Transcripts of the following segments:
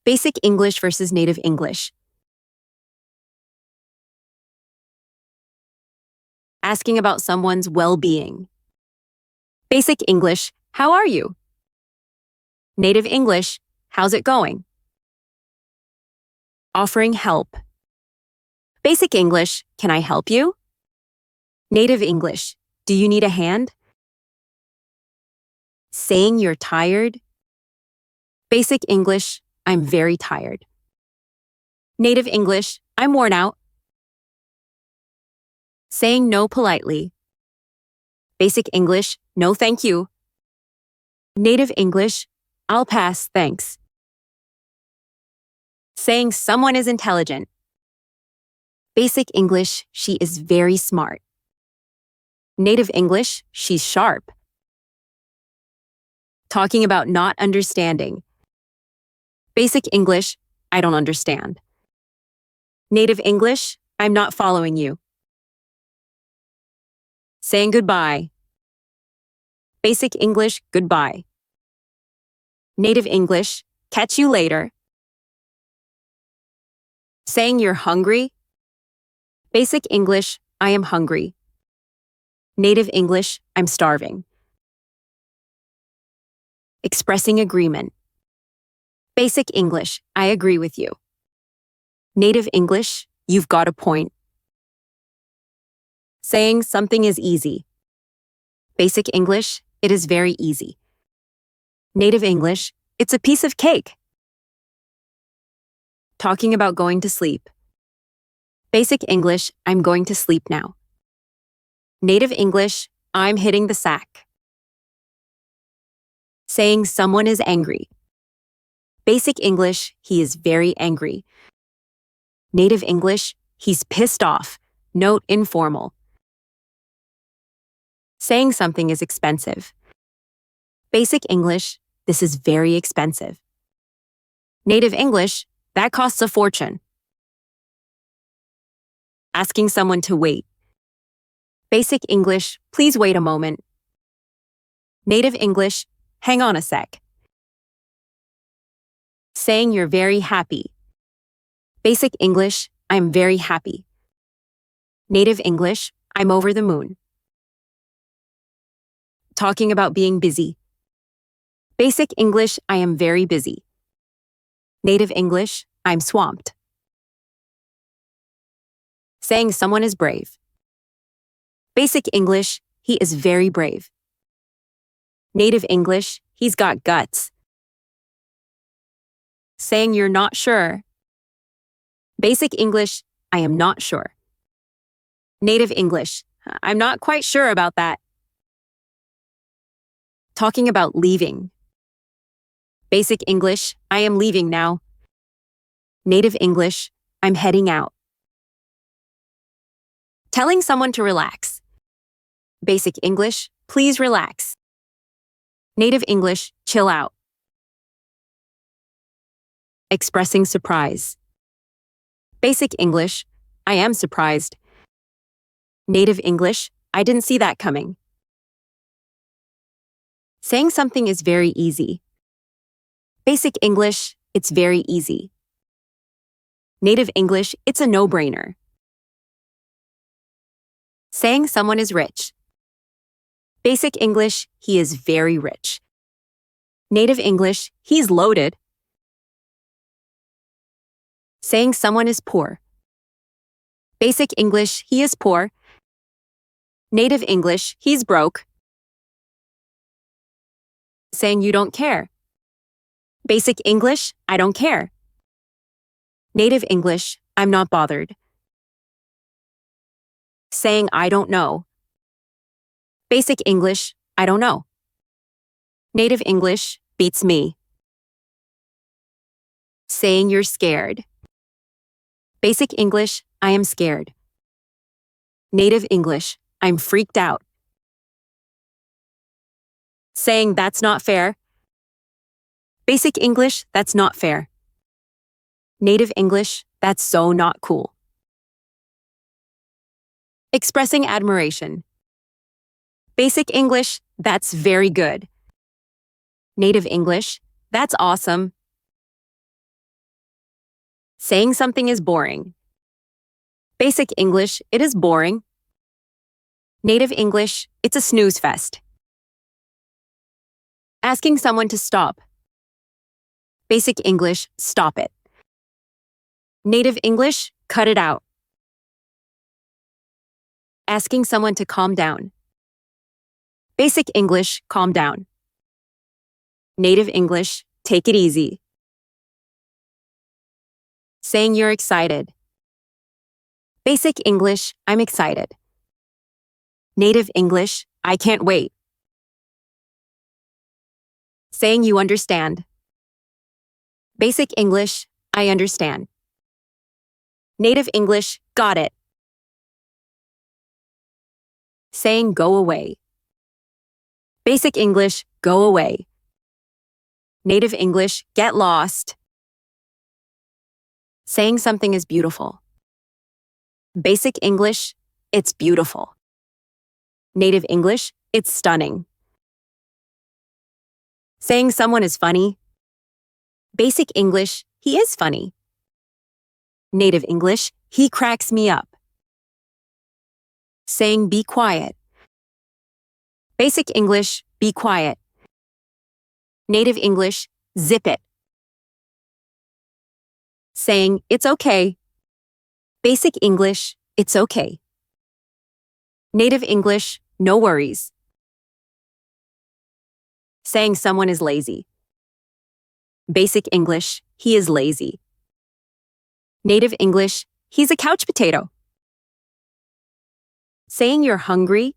Basic English versus native English. Asking about someone's well-being. Basic English, how are you? Native English, how's it going? Offering help. Basic English, can I help you? Native English, do you need a hand? Saying you're tired. Basic English, I'm very tired. Native English, I'm worn out. Saying no politely. Basic English, no thank you. Native English, I'll pass, thanks. Saying someone is intelligent. Basic English, she is very smart. Native English, she's sharp. Talking about not understanding. Basic English, I don't understand. Native English, I'm not following you. Saying goodbye. Basic English, goodbye. Native English, catch you later. Saying you're hungry. Basic English, I am hungry. Native English, I'm starving. Expressing agreement. Basic English, I agree with you. Native English, you've got a point. Saying something is easy. Basic English, it is very easy. Native English, it's a piece of cake. Talking about going to sleep. Basic English, I'm going to sleep now. Native English, I'm hitting the sack. Saying someone is angry. Basic English, he is very angry. Native English, he's pissed off. Note informal. Saying something is expensive. Basic English, this is very expensive. Native English, that costs a fortune. Asking someone to wait. Basic English, please wait a moment. Native English, hang on a sec. Saying you're very happy. Basic English, I'm very happy. Native English, I'm over the moon. Talking about being busy. Basic English, I am very busy. Native English, I'm swamped. Saying someone is brave. Basic English, he is very brave. Native English, he's got guts. Saying you're not sure. Basic English, I am not sure. Native English, I'm not quite sure about that. Talking about leaving. Basic English, I am leaving now. Native English, I'm heading out. Telling someone to relax. Basic English, please relax. Native English, chill out. Expressing surprise. Basic English, I am surprised. Native English, I didn't see that coming. Saying something is very easy. Basic English, it's very easy. Native English, it's a no-brainer. Saying someone is rich. Basic English, he is very rich. Native English, he's loaded. Saying someone is poor. Basic English, he is poor. Native English, he's broke. Saying you don't care. Basic English, I don't care. Native English, I'm not bothered. Saying I don't know. Basic English, I don't know. Native English beats me. Saying you're scared. Basic English, I am scared. Native English, I'm freaked out. Saying that's not fair. Basic English, that's not fair. Native English, that's so not cool. Expressing admiration. Basic English, that's very good. Native English, that's awesome. Saying something is boring. Basic English, it is boring. Native English, it's a snooze fest. Asking someone to stop. Basic English, stop it. Native English, cut it out. Asking someone to calm down. Basic English, calm down. Native English, take it easy. Saying you're excited. Basic English, I'm excited. Native English, I can't wait. Saying you understand. Basic English, I understand. Native English, got it. Saying go away. Basic English, go away. Native English, get lost. Saying something is beautiful. Basic English, it's beautiful. Native English, it's stunning. Saying someone is funny. Basic English, he is funny. Native English, he cracks me up. Saying be quiet. Basic English, be quiet. Native English, zip it. Saying it's okay. Basic English, it's okay. Native English, no worries. Saying someone is lazy. Basic English, he is lazy. Native English, he's a couch potato. Saying you're hungry.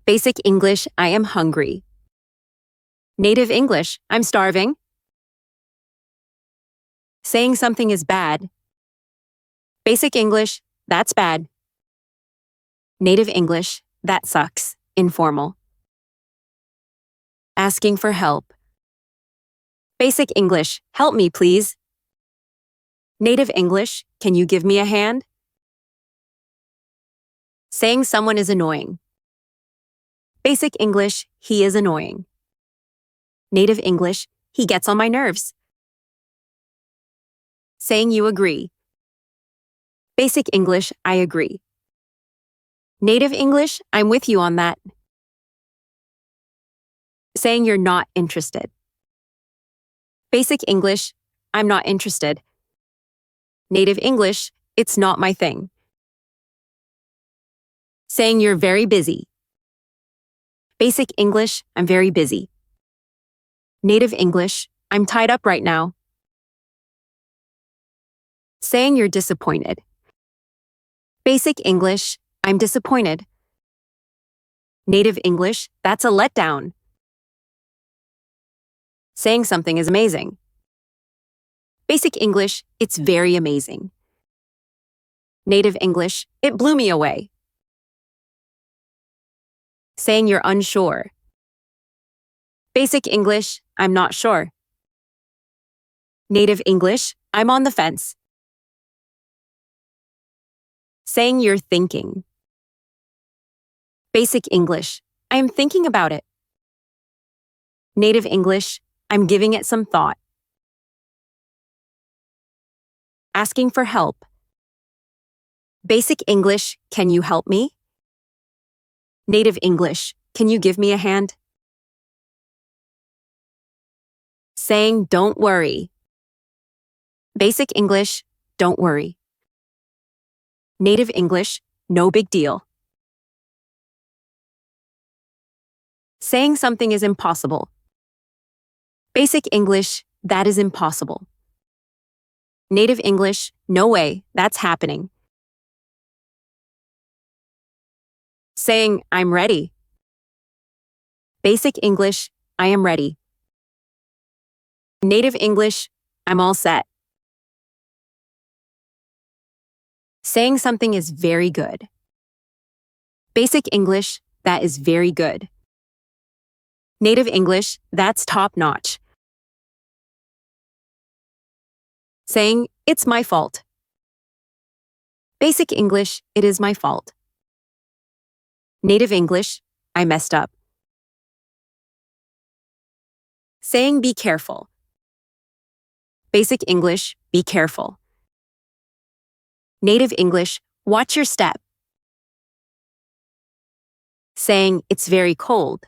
Basic English, I am hungry. Native English, I'm starving. Saying something is bad. Basic English, that's bad. Native English, that sucks, informal. Asking for help. Basic English, help me please. Native English, can you give me a hand? Saying someone is annoying. Basic English, he is annoying. Native English, he gets on my nerves. Saying you agree. Basic English, I agree. Native English, I'm with you on that. Saying you're not interested. Basic English, I'm not interested. Native English, it's not my thing. Saying you're very busy. Basic English, I'm very busy. Native English, I'm tied up right now. Saying you're disappointed. Basic English, I'm disappointed. Native English, that's a letdown. Saying something is amazing. Basic English, it's very amazing. Native English, it blew me away. Saying you're unsure. Basic English, I'm not sure. Native English, I'm on the fence. Saying you're thinking. Basic English, I am thinking about it. Native English, I'm giving it some thought. Asking for help. Basic English, can you help me? Native English, can you give me a hand? Saying don't worry. Basic English, don't worry. Native English, no big deal. Saying something is impossible. Basic English, that is impossible. Native English, no way, that's happening. Saying I'm ready. Basic English, I am ready. Native English, I'm all set. Saying something is very good. Basic English, that is very good. Native English, that's top notch. Saying, it's my fault. Basic English, it is my fault. Native English, I messed up. Saying be careful. Basic English, be careful. Native English, watch your step. Saying, it's very cold.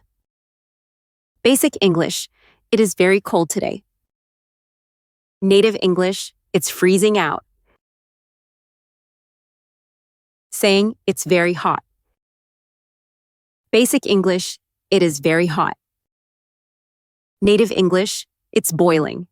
Basic English, it is very cold today. Native English, it's freezing out. Saying, it's very hot. Basic English, it is very hot. Native English, it's boiling.